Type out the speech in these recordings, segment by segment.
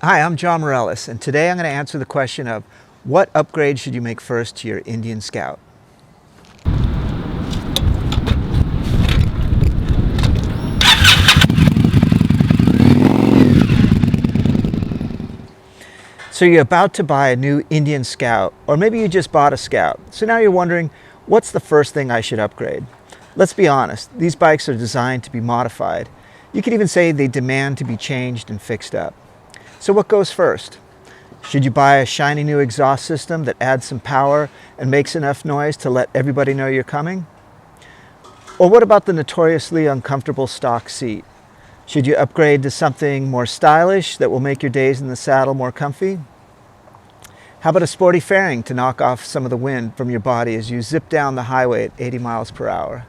Hi, I'm John Morellis, and today I'm going to answer the question of what upgrade should you make first to your Indian Scout? So you're about to buy a new Indian Scout, or maybe you just bought a Scout. So now you're wondering, what's the first thing I should upgrade? Let's be honest, these bikes are designed to be modified. You could even say they demand to be changed and fixed up. So what goes first? Should you buy a shiny new exhaust system that adds some power and makes enough noise to let everybody know you're coming? Or what about the notoriously uncomfortable stock seat? Should you upgrade to something more stylish that will make your days in the saddle more comfy? How about a sporty fairing to knock off some of the wind from your body as you zip down the highway at 80 miles per hour?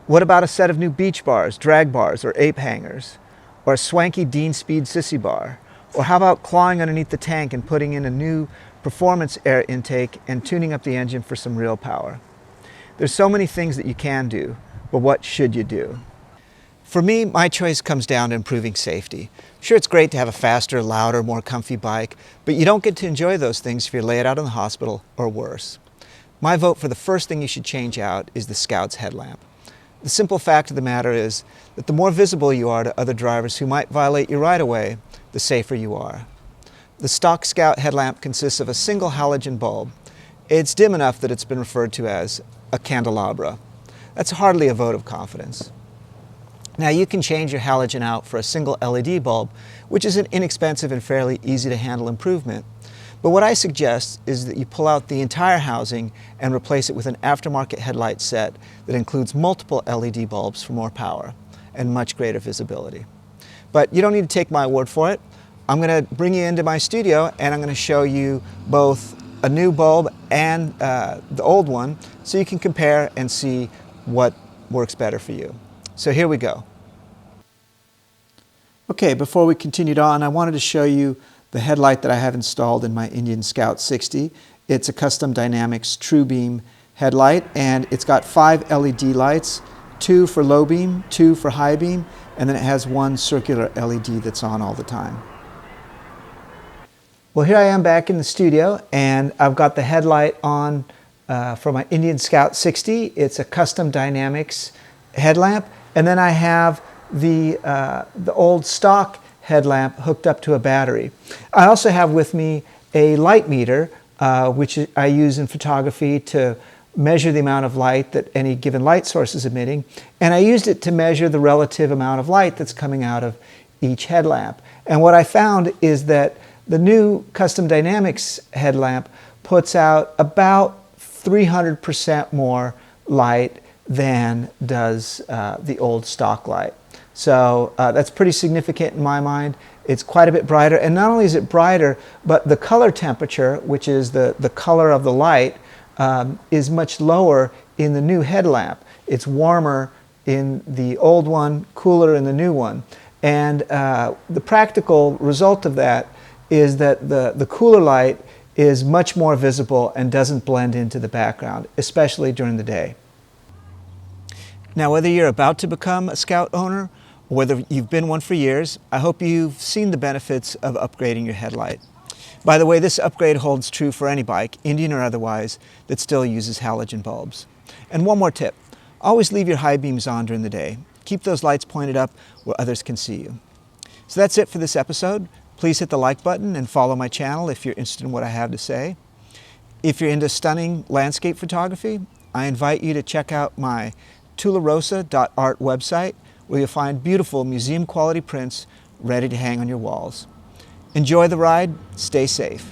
What about a set of new beach bars, drag bars, or ape hangers? Or a swanky Dean Speed sissy bar? Or how about clawing underneath the tank and putting in a new performance air intake and tuning up the engine for some real power? There's so many things that you can do, but what should you do? For me, my choice comes down to improving safety. Sure, it's great to have a faster, louder, more comfy bike, but you don't get to enjoy those things if you're laid out in the hospital or worse. My vote for the first thing you should change out is the Scout's headlamp. The simple fact of the matter is that the more visible you are to other drivers who might violate your right-of-way, the safer you are. The stock Scout headlamp consists of a single halogen bulb. It's dim enough that it's been referred to as a candelabra. That's hardly a vote of confidence. Now you can change your halogen out for a single LED bulb, which is an inexpensive and fairly easy to handle improvement. But what I suggest is that you pull out the entire housing and replace it with an aftermarket headlight set that includes multiple LED bulbs for more power and much greater visibility. But you don't need to take my word for it. I'm going to bring you into my studio and I'm going to show you both a new bulb and the old one so you can compare and see what works better for you. So here we go. Okay, before we continued on, I wanted to show you the headlight that I have installed in my Indian Scout 60. It's a Custom Dynamics True Beam headlight, and it's got 5 LED lights, 2 for low beam, 2 for high beam, and then it has one circular LED that's on all the time. Well, here I am back in the studio, and I've got the headlight on for my Indian Scout 60. It's a Custom Dynamics headlamp, and then I have the old stock headlamp hooked up to a battery. I also have with me a light meter, which I use in photography to measure the amount of light that any given light source is emitting, and I used it to measure the relative amount of light that's coming out of each headlamp. And what I found is that the new Custom Dynamics headlamp puts out about 300% more light than does the old stock light. So that's pretty significant in my mind. It's quite a bit brighter, and not only is it brighter, but the color temperature, which is the color of the light, is much lower in the new headlamp. It's warmer in the old one, cooler in the new one. And the practical result of that is that the cooler light is much more visible and doesn't blend into the background, especially during the day. Now, whether you're about to become a Scout owner or whether you've been one for years, I hope you've seen the benefits of upgrading your headlight. By the way, this upgrade holds true for any bike, Indian or otherwise, that still uses halogen bulbs. And one more tip, always leave your high beams on during the day. Keep those lights pointed up where others can see you. So that's it for this episode. Please hit the like button and follow my channel if you're interested in what I have to say. If you're into stunning landscape photography, I invite you to check out my tularosa.art website, where you'll find beautiful museum quality prints ready to hang on your walls. Enjoy the ride, stay safe.